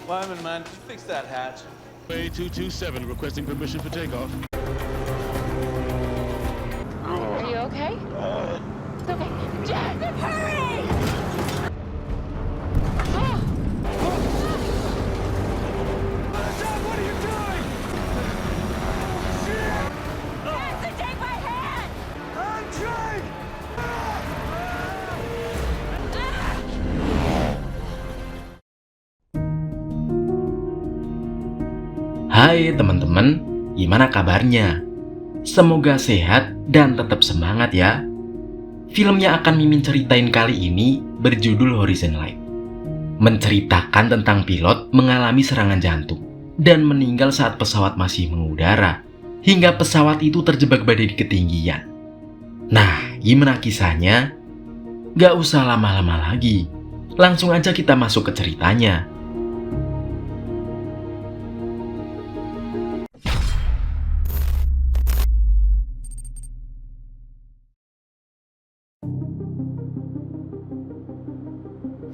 Lyman, man, fix that hatch. A227 requesting permission for takeoff. Are you okay? It's okay. Jen, hurry! Ah! What are you doing? Jensen, take my hand! I'm trying! Hai teman-teman, gimana kabarnya? Semoga sehat dan tetap semangat ya. Film yang akan Mimin ceritain kali ini berjudul Horizon Light. Menceritakan tentang pilot mengalami serangan jantung dan meninggal saat pesawat masih mengudara, hingga pesawat itu terjebak badai di ketinggian. Nah, gimana kisahnya? Gak usah lama-lama lagi, langsung aja kita masuk ke ceritanya.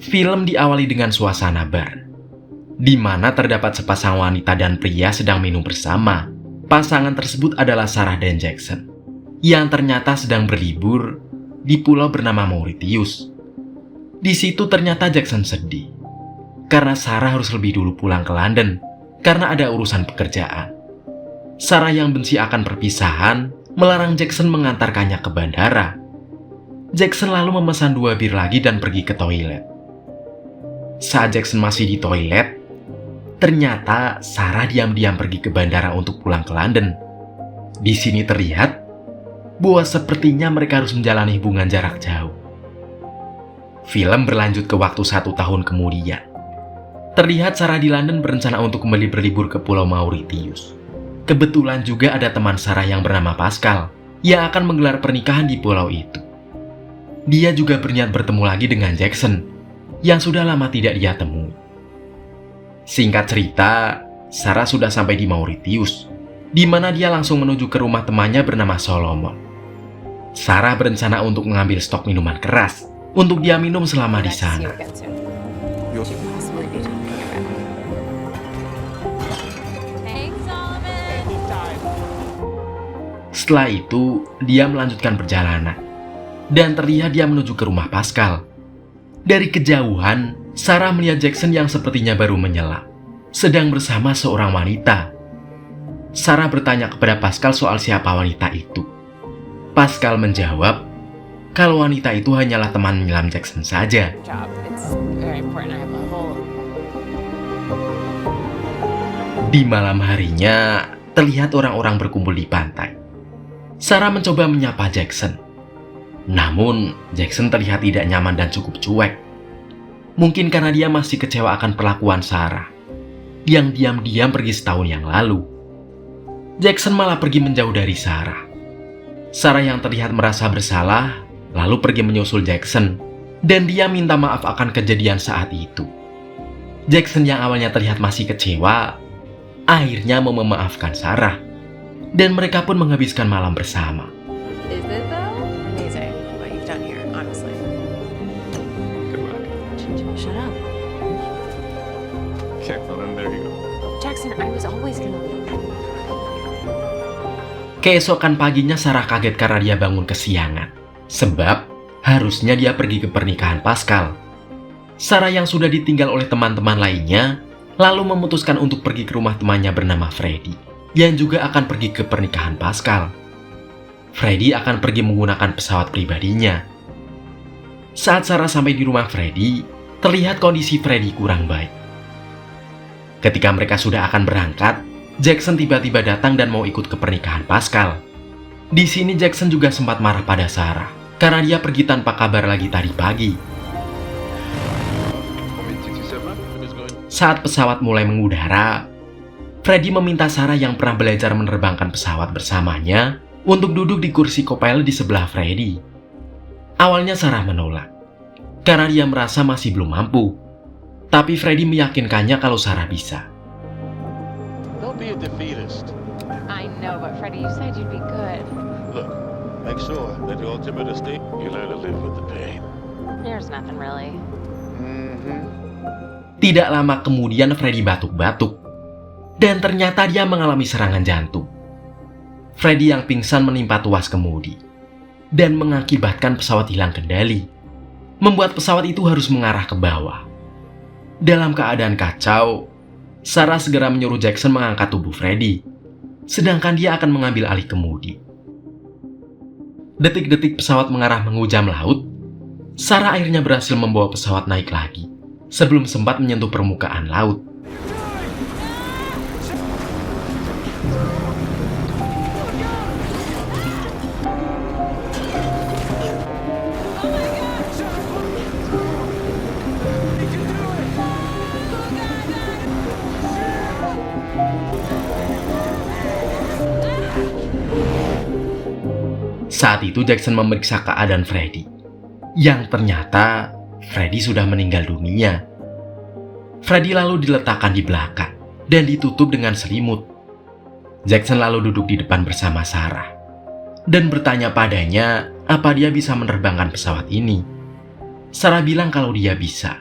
Film diawali dengan suasana bar, di mana terdapat sepasang wanita dan pria sedang minum bersama. Pasangan tersebut adalah Sarah dan Jackson, yang ternyata sedang berlibur di pulau bernama Mauritius. Di situ ternyata Jackson sedih, karena Sarah harus lebih dulu pulang ke London, karena ada urusan pekerjaan. Sarah yang benci akan perpisahan, melarang Jackson mengantarkannya ke bandara. Jackson lalu memesan 2 bir lagi dan pergi ke toilet. Saat Jackson masih di toilet, ternyata Sarah diam-diam pergi ke bandara untuk pulang ke London. Di sini terlihat bahwa sepertinya mereka harus menjalani hubungan jarak jauh. Film berlanjut ke waktu 1 tahun kemudian. Terlihat Sarah di London berencana untuk kembali berlibur ke Pulau Mauritius. Kebetulan juga ada teman Sarah yang bernama Pascal yang akan menggelar pernikahan di pulau itu. Dia juga berniat bertemu lagi dengan Jackson yang sudah lama tidak dia temui. Singkat cerita, Sarah sudah sampai di Mauritius, di mana dia langsung menuju ke rumah temannya bernama Solomon. Sarah berencana untuk mengambil stok minuman keras untuk dia minum selama di sana. Setelah itu, dia melanjutkan perjalanan dan terlihat dia menuju ke rumah Pascal. Dari kejauhan, Sarah melihat Jackson yang sepertinya baru menyelam, sedang bersama seorang wanita. Sarah bertanya kepada Pascal soal siapa wanita itu. Pascal menjawab kalau wanita itu hanyalah teman menyelam Jackson saja. Di malam harinya, terlihat orang-orang berkumpul di pantai. Sarah mencoba menyapa Jackson. Namun, Jackson terlihat tidak nyaman dan cukup cuek. Mungkin karena dia masih kecewa akan perlakuan Sarah, yang diam-diam pergi setahun yang lalu. Jackson malah pergi menjauh dari Sarah. Sarah yang terlihat merasa bersalah, lalu pergi menyusul Jackson, dan dia minta maaf akan kejadian saat itu. Jackson yang awalnya terlihat masih kecewa, akhirnya mau memaafkan Sarah, dan mereka pun menghabiskan malam bersama. Shut up. Okay, well then there you go. Jackson, I was always gonna leave. Keesokan paginya Sarah kaget karena dia bangun kesiangan, sebab harusnya dia pergi ke pernikahan Pascal. Sarah yang sudah ditinggal oleh teman-teman lainnya, lalu memutuskan untuk pergi ke rumah temannya bernama Freddy, yang juga akan pergi ke pernikahan Pascal. Freddy akan pergi menggunakan pesawat pribadinya. Saat Sarah sampai di rumah Freddy, terlihat kondisi Freddy kurang baik. Ketika mereka sudah akan berangkat, Jackson tiba-tiba datang dan mau ikut ke pernikahan Pascal. Di sini Jackson juga sempat marah pada Sarah karena dia pergi tanpa kabar lagi tadi pagi. Saat pesawat mulai mengudara, Freddy meminta Sarah yang pernah belajar menerbangkan pesawat bersamanya untuk duduk di kursi co-pilot di sebelah Freddy. Awalnya Sarah menolak karena dia merasa masih belum mampu. Tapi Freddy meyakinkannya kalau Sarah bisa. Don't be a defeatist. I know, but Freddie, you said you'd be good. Look, make sure that the ultimate estate, you learn to live with the pain. There's nothing really. Tidak lama kemudian Freddy batuk-batuk, dan ternyata dia mengalami serangan jantung. Freddy yang pingsan menimpa tuas kemudi, dan mengakibatkan pesawat hilang kendali, membuat pesawat itu harus mengarah ke bawah. Dalam keadaan kacau, Sarah segera menyuruh Jackson mengangkat tubuh Freddy, sedangkan dia akan mengambil alih kemudi. Detik-detik pesawat mengarah mengujam laut, Sarah akhirnya berhasil membawa pesawat naik lagi, sebelum sempat menyentuh permukaan laut. Saat itu Jackson memeriksa keadaan Freddy, yang ternyata Freddy sudah meninggal dunia. Freddy lalu diletakkan di belakang dan ditutup dengan selimut. Jackson lalu duduk di depan bersama Sarah dan bertanya padanya apa dia bisa menerbangkan pesawat ini. Sarah bilang kalau dia bisa,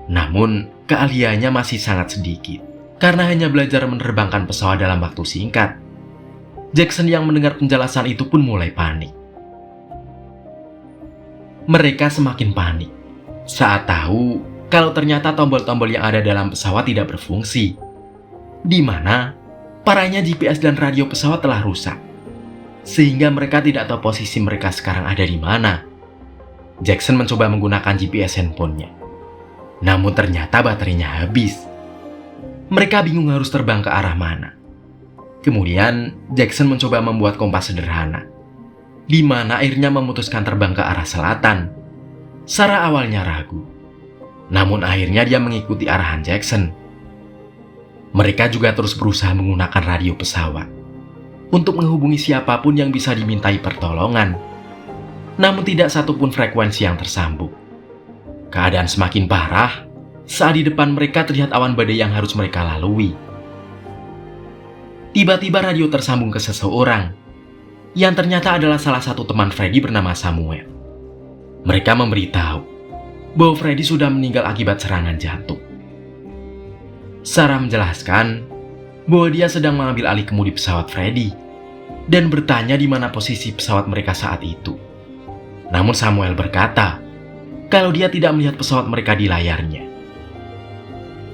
namun keahliannya masih sangat sedikit karena hanya belajar menerbangkan pesawat dalam waktu singkat. Jackson yang mendengar penjelasan itu pun mulai panik. Mereka semakin panik saat tahu kalau ternyata tombol-tombol yang ada dalam pesawat tidak berfungsi, di mana parahnya GPS dan radio pesawat telah rusak, sehingga mereka tidak tahu posisi mereka sekarang ada di mana. Jackson mencoba menggunakan GPS handphonenya, namun ternyata baterainya habis. Mereka bingung harus terbang ke arah mana. Kemudian Jackson mencoba membuat kompas sederhana, di mana akhirnya memutuskan terbang ke arah selatan. Sarah awalnya ragu, namun akhirnya dia mengikuti arahan Jackson. Mereka juga terus berusaha menggunakan radio pesawat untuk menghubungi siapapun yang bisa dimintai pertolongan, namun tidak satupun frekuensi yang tersambung. Keadaan semakin parah saat di depan mereka terlihat awan badai yang harus mereka lalui. Tiba-tiba radio tersambung ke seseorang yang ternyata adalah salah satu teman Freddy bernama Samuel. Mereka memberitahu bahwa Freddy sudah meninggal akibat serangan jantung. Sarah menjelaskan bahwa dia sedang mengambil alih kemudi pesawat Freddy dan bertanya di mana posisi pesawat mereka saat itu. Namun Samuel berkata kalau dia tidak melihat pesawat mereka di layarnya.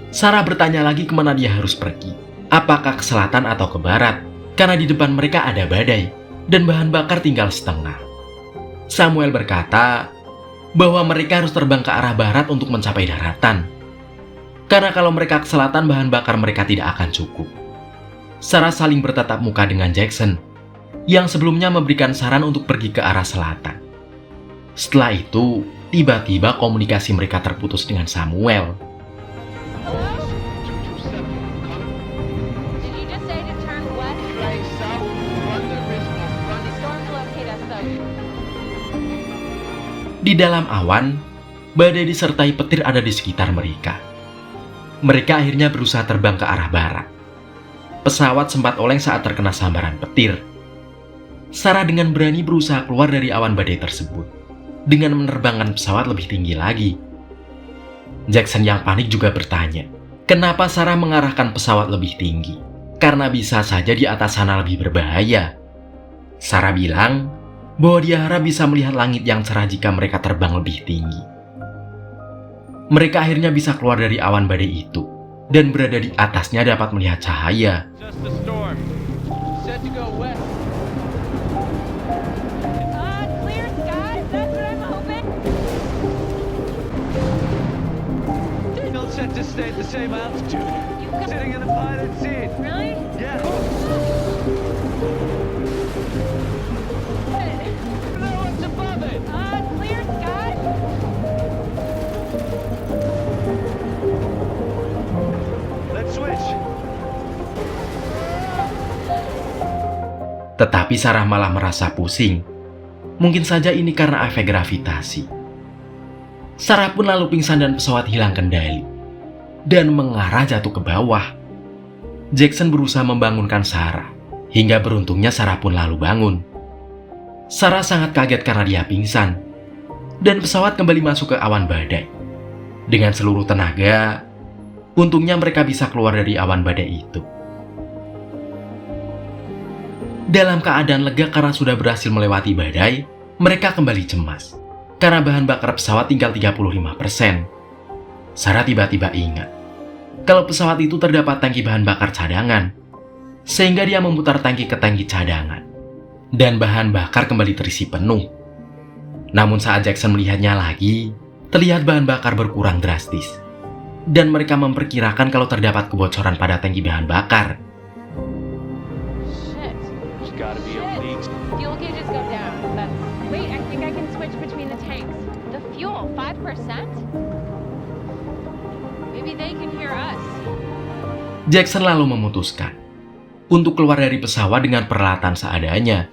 Sarah bertanya lagi kemana dia harus pergi. Apakah ke selatan atau ke barat? Karena di depan mereka ada badai dan bahan bakar tinggal setengah. Samuel berkata bahwa mereka harus terbang ke arah barat untuk mencapai daratan. Karena kalau mereka ke selatan bahan bakar mereka tidak akan cukup. Sarah saling bertatap muka dengan Jackson yang sebelumnya memberikan saran untuk pergi ke arah selatan. Setelah itu, tiba-tiba komunikasi mereka terputus dengan Samuel. Di dalam awan, badai disertai petir ada di sekitar mereka. Mereka akhirnya berusaha terbang ke arah barat. Pesawat sempat oleng saat terkena sambaran petir. Sarah dengan berani berusaha keluar dari awan badai tersebut dengan menerbangkan pesawat lebih tinggi lagi. Jackson yang panik juga bertanya, kenapa Sarah mengarahkan pesawat lebih tinggi? Karena bisa saja di atas sana lebih berbahaya. Sarah bilang bahwa dia harap bisa melihat langit yang cerah jika mereka terbang lebih tinggi. Mereka akhirnya bisa keluar dari awan badai itu dan berada di atasnya dapat melihat cahaya. Just the storm. Set to go west. Clear skies, that's what I'm hoping. Still set to stay at the same altitude. You got... Sitting in the pilot seat. Really? Yeah. No, what's above it? Clear skies. Let's switch. Tetapi Sarah malah merasa pusing. Mungkin saja ini karena efek gravitasi. Sarah pun lalu pingsan dan pesawat hilang kendali dan mengarah jatuh ke bawah. Jackson berusaha membangunkan Sarah, hingga beruntungnya Sarah pun lalu bangun. Sarah sangat kaget karena dia pingsan, dan pesawat kembali masuk ke awan badai. Dengan seluruh tenaga, Untungnya mereka bisa keluar dari awan badai itu. Dalam keadaan lega karena sudah berhasil melewati badai, mereka kembali cemas. Karena bahan bakar pesawat tinggal 35%. Sarah tiba-tiba ingat kalau pesawat itu terdapat tangki bahan bakar cadangan, sehingga dia memutar tangki ke tangki cadangan, dan bahan bakar kembali terisi penuh. Namun saat Jackson melihatnya lagi, terlihat bahan bakar berkurang drastis, dan mereka memperkirakan kalau terdapat kebocoran pada tangki bahan bakar. Shit. There's gotta be a leak. Fuel gauges go down. Wait, I think I can switch between the tanks. The fuel, 5%? Maybe they can hear us. Jackson lalu memutuskan untuk keluar dari pesawat dengan peralatan seadanya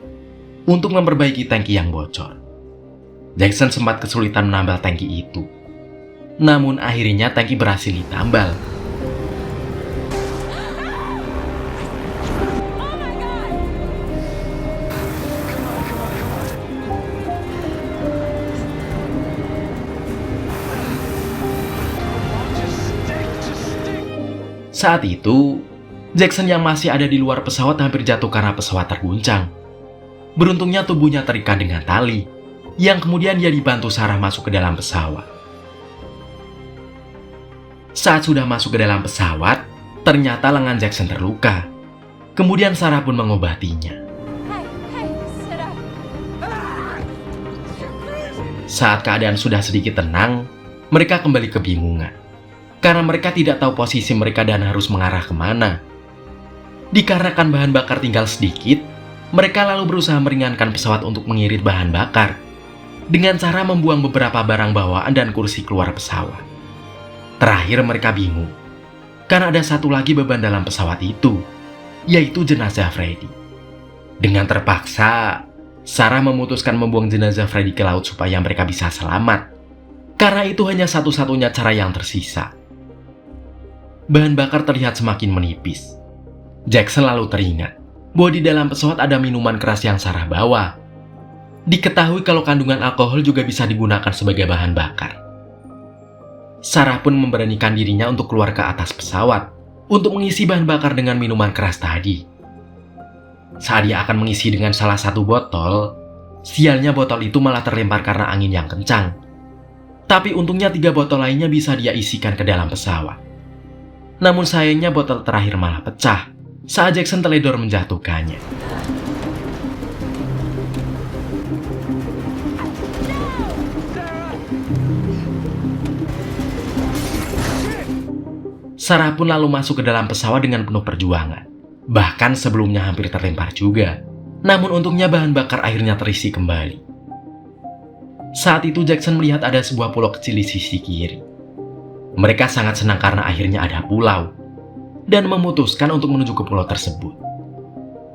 untuk memperbaiki tangki yang bocor. Jackson sempat kesulitan menambal tangki itu. Namun akhirnya tangki berhasil ditambal. Saat itu, Jackson yang masih ada di luar pesawat hampir jatuh karena pesawat terguncang. Beruntungnya tubuhnya terikat dengan tali, yang kemudian dia dibantu Sarah masuk ke dalam pesawat. Saat sudah masuk ke dalam pesawat, ternyata lengan Jackson terluka. Kemudian Sarah pun mengobatinya. Hey, sit up. Saat keadaan sudah sedikit tenang, mereka kembali kebingungan. Karena mereka tidak tahu posisi mereka dan harus mengarah kemana. Dikarenakan bahan bakar tinggal sedikit, mereka lalu berusaha meringankan pesawat untuk mengirit bahan bakar dengan cara membuang beberapa barang bawaan dan kursi keluar pesawat. Terakhir mereka bingung, karena ada satu lagi beban dalam pesawat itu, yaitu jenazah Freddy. Dengan terpaksa, Sarah memutuskan membuang jenazah Freddy ke laut supaya mereka bisa selamat. Karena itu hanya satu-satunya cara yang tersisa. Bahan bakar terlihat semakin menipis. Jackson lalu teringat bahwa di dalam pesawat ada minuman keras yang Sarah bawa. Diketahui kalau kandungan alkohol juga bisa digunakan sebagai bahan bakar. Sarah pun memberanikan dirinya untuk keluar ke atas pesawat untuk mengisi bahan bakar dengan minuman keras tadi. Saat dia akan mengisi dengan salah satu botol, sialnya botol itu malah terlempar karena angin yang kencang. Tapi untungnya 3 botol lainnya bisa dia isikan ke dalam pesawat. Namun sayangnya botol terakhir malah pecah saat Jackson teledor menjatuhkannya. Sarah pun lalu masuk ke dalam pesawat dengan penuh perjuangan. Bahkan sebelumnya hampir terlempar juga. Namun untungnya bahan bakar akhirnya terisi kembali. Saat itu Jackson melihat ada sebuah pulau kecil di sisi kiri. Mereka sangat senang karena akhirnya ada pulau, dan memutuskan untuk menuju ke pulau tersebut.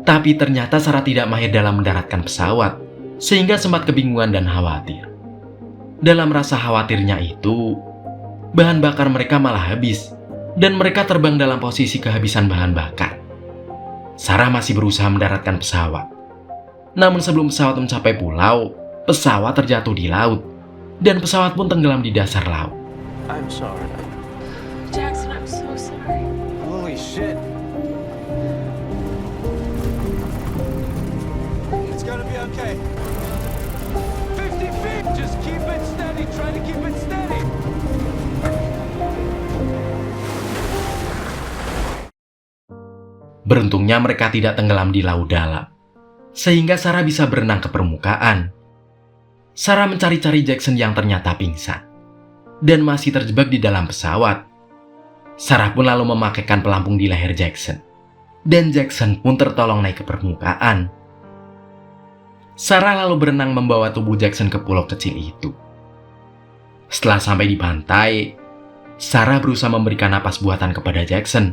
Tapi ternyata Sarah tidak mahir dalam mendaratkan pesawat, sehingga sempat kebingungan dan khawatir. Dalam rasa khawatirnya itu, bahan bakar mereka malah habis, dan mereka terbang dalam posisi kehabisan bahan bakar. Sarah masih berusaha mendaratkan pesawat. Namun sebelum pesawat mencapai pulau, pesawat terjatuh di laut, dan pesawat pun tenggelam di dasar laut. I'm sorry. Jackson, I'm so sorry. Holy shit. It's gonna be okay. 50 feet! Just keep it steady. Try to keep it steady. Beruntungnya mereka tidak tenggelam di laut dalam, sehingga Sarah bisa berenang ke permukaan. Sarah mencari-cari Jackson yang ternyata pingsan dan masih terjebak di dalam pesawat. Sarah pun lalu memakaikan pelampung di leher Jackson, dan Jackson pun tertolong naik ke permukaan. Sarah lalu berenang membawa tubuh Jackson ke pulau kecil itu. Setelah sampai di pantai, Sarah berusaha memberikan napas buatan kepada Jackson,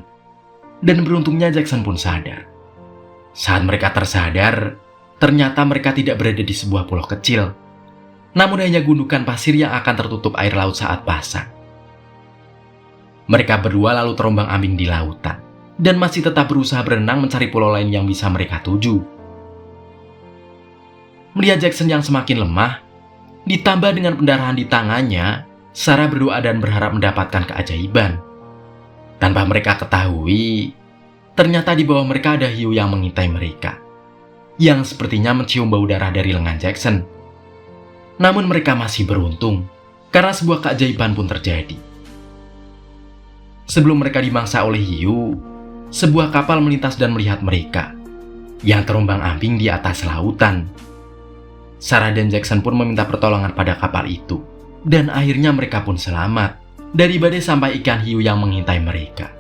dan beruntungnya Jackson pun sadar. Saat mereka tersadar, ternyata mereka tidak berada di sebuah pulau kecil, namun hanya gundukan pasir yang akan tertutup air laut saat pasang. Mereka berdua lalu terombang-ambing di lautan, dan masih tetap berusaha berenang mencari pulau lain yang bisa mereka tuju. Melihat Jackson yang semakin lemah, ditambah dengan pendarahan di tangannya, Sarah berdoa dan berharap mendapatkan keajaiban. Tanpa mereka ketahui, ternyata di bawah mereka ada hiu yang mengintai mereka, yang sepertinya mencium bau darah dari lengan Jackson. Namun mereka masih beruntung, karena sebuah keajaiban pun terjadi. Sebelum mereka dimangsa oleh hiu, sebuah kapal melintas dan melihat mereka, yang terombang-ambing di atas lautan. Sarah dan Jackson pun meminta pertolongan pada kapal itu, dan akhirnya mereka pun selamat dari badai sampai ikan hiu yang mengintai mereka.